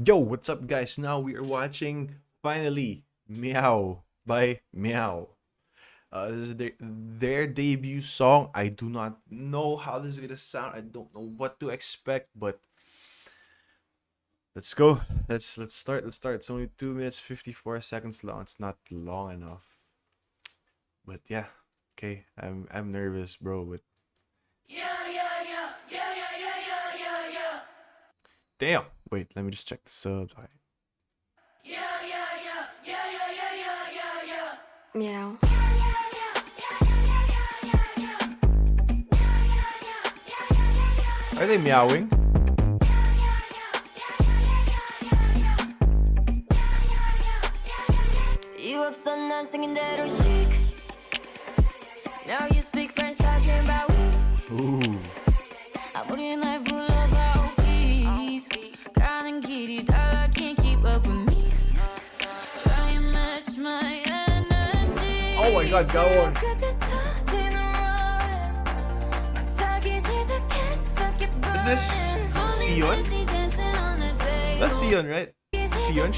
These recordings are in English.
Yo, what's up, guys? Now we are watching finally Meow by Meow. This is their debut song. I do not know how this is gonna sound. I don't know what to expect, but let's go. Let's start. Let's start. It's only 2 minutes 54 seconds long. It's not long enough, but yeah. Okay, I'm nervous, bro. But damn. Wait, let me just check the subs. Alright. Meow. Are they meowing? You up sundown singing that old chic. Now you speak French talking about we. Ooh. 아무리 날 불러봐 please. 가는 길이 달라 can't keep up with me. Try and match my energy. Oh my god, go on. Is this Sion? That's Sion, right? Sion.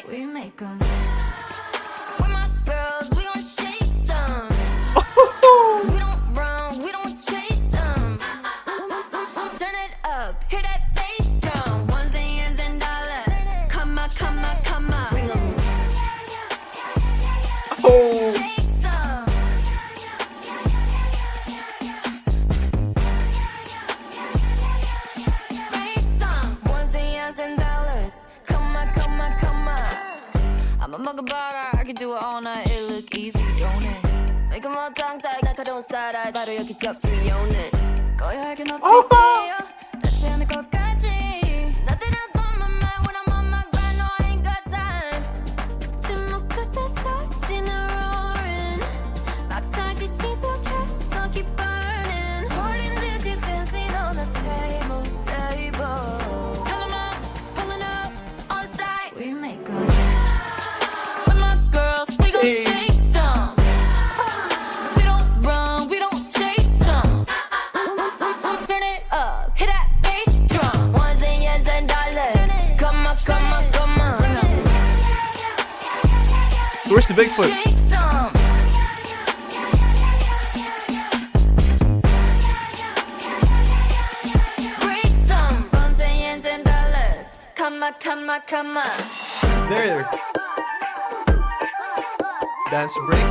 We make 'em. We're my girls, we gon' shake some. We don't run, we don't chase them. Turn it up, hear that bass drum. Ones and years and dollars. Come on. Bring 'em. Oh. Shake some. Break some. Ones and years and dollars. Come on. I'm a mug of butter, I can do it all night. It look easy, don't it? Make 'em all tongue tied, 날카로운 쌀알. 바로 여기 접수해 오는. 거역은 없을게요. 닿지 않을 것까지. Nothing else on my mind when I'm on my grind. No, I ain't got time. 침묵 끝에 터지는 roaring. 막 타기 시작했어, keep burning. 홀린 듯이 dancing on the table. Fill 'em up, pulling up on site. We make 'em. With my girls, we gon' shake some. We don't run, we don't chase some. Turn it up, hit that bass drum. Ones and years and dollars. Come on. Where's the Bigfoot? Shake some. Break some. Ones and years and dollars. Come on. There. Dance break.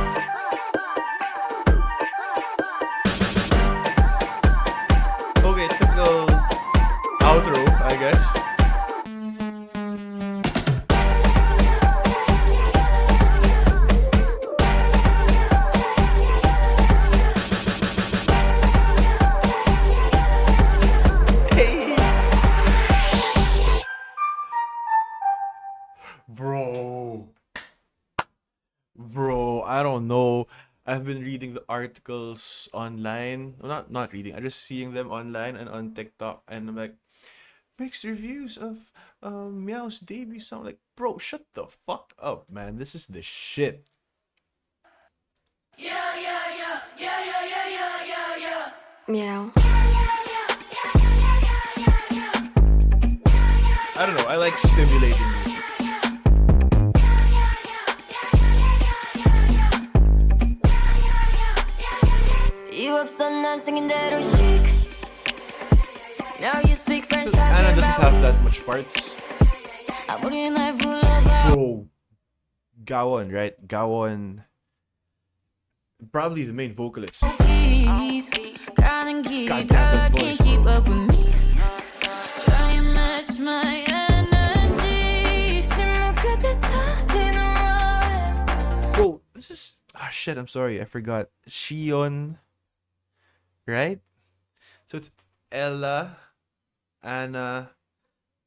Okay, typical outro, I guess. Hey. Bro, I don't know. I've been reading the articles online. Well, not reading. I'm just seeing them online and on TikTok, and I'm like, mixed reviews of Meow's debut song. Like, bro, shut the fuck up, man. This is the shit. Meow. I don't know. I like stimulating music. You up sundown singing that old chic. Now you speak French Anna talking doesn't about have that much parts. 아무리 날 불러봐. Bro, Gawon, right? Gawon. Probably the main vocalist. Please. 가는 길이 got 달라 that can't voice, keep bro. up with me. Try and match my energy. 침묵 끝에 터지는 roaring. Bro, this is shit, I'm sorry, I forgot. Shion, right? So it's Ella, Anna,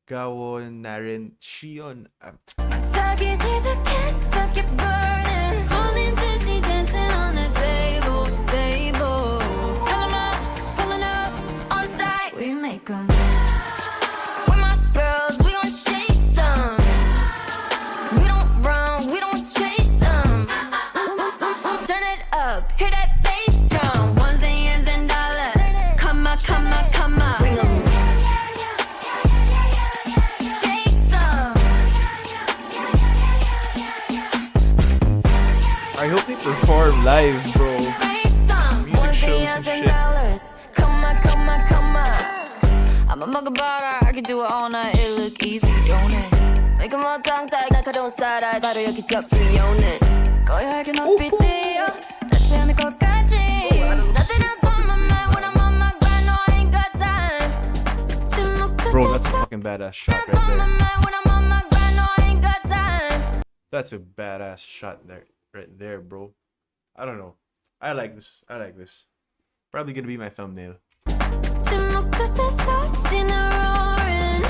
Gawon, Naren, Shion. 타기 시작했어, keep burning. 홀린 듯이 dancing on the table. Fill 'em up, pulling up on site. We make 'em. We're my girls, we gon' shake some. We don't run, we don't chase them. Turn it up, hear that bass live, bro. Break some. Music shows and shit. $1,000. Come on, come on, come on. I'm a mug of butter. I can do it all night. It look easy, don't it? Make 'em all tongue tied. 날카로운 side-eye. 바로 여기 접수요는. 고요하게 높이뛰어. 닿지 않을 것까지. Nothing else on my mind when I'm on my grind. No, I ain't got time. Bro, that's a fucking badass shot right on my there. mind when I'm on my grind. No, I ain't got time. That's a badass shot there, right there, bro. I don't know. I like this. I like this. Probably gonna be my thumbnail. 침묵 끝에 터지는 roaring.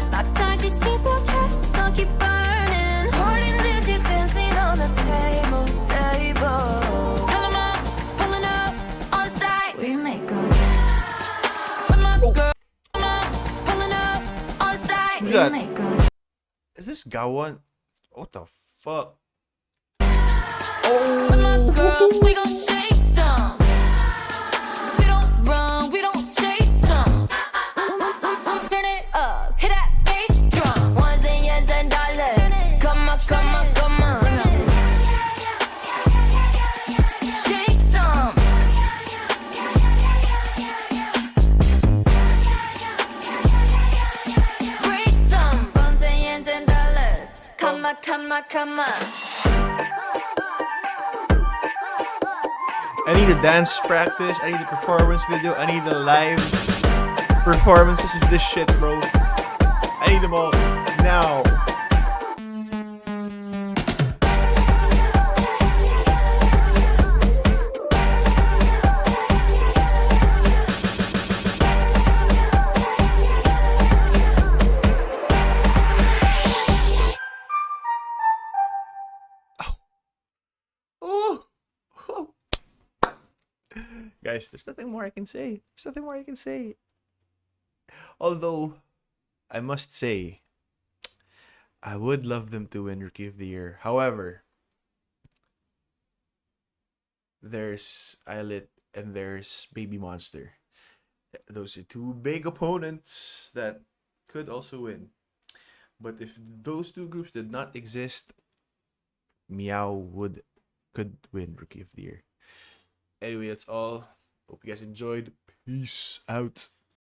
막타기 시작했어, keep burning. 홀린 듯이 dancing on the table. Tell 'em all, pulling up on side. We make 'em. With my girl, pulling up on side. Who's We that? make 'em. Is this Gawan? What the fuck? With my girls, we gon' shake some. We don't run, we don't chase some. Turn it up, hit that bass drum. Ones and years and dollars. Come on, come on, come on. Shake some. Break some. Ones and years and dollars. Come on, come on, come on. I need a dance practice. I need a performance video. I need the live performances of this shit, bro. I need them all now. Oh. Oh. Guys, there's nothing more I can say. There's nothing more I can say. Although, I must say, I would love them to win Rookie of the Year. However, there's Islet and there's Baby Monster. Those are two big opponents that could also win. But if those two groups did not exist, Meow could win Rookie of the Year. Anyway, that's all. Hope you guys enjoyed. Peace out.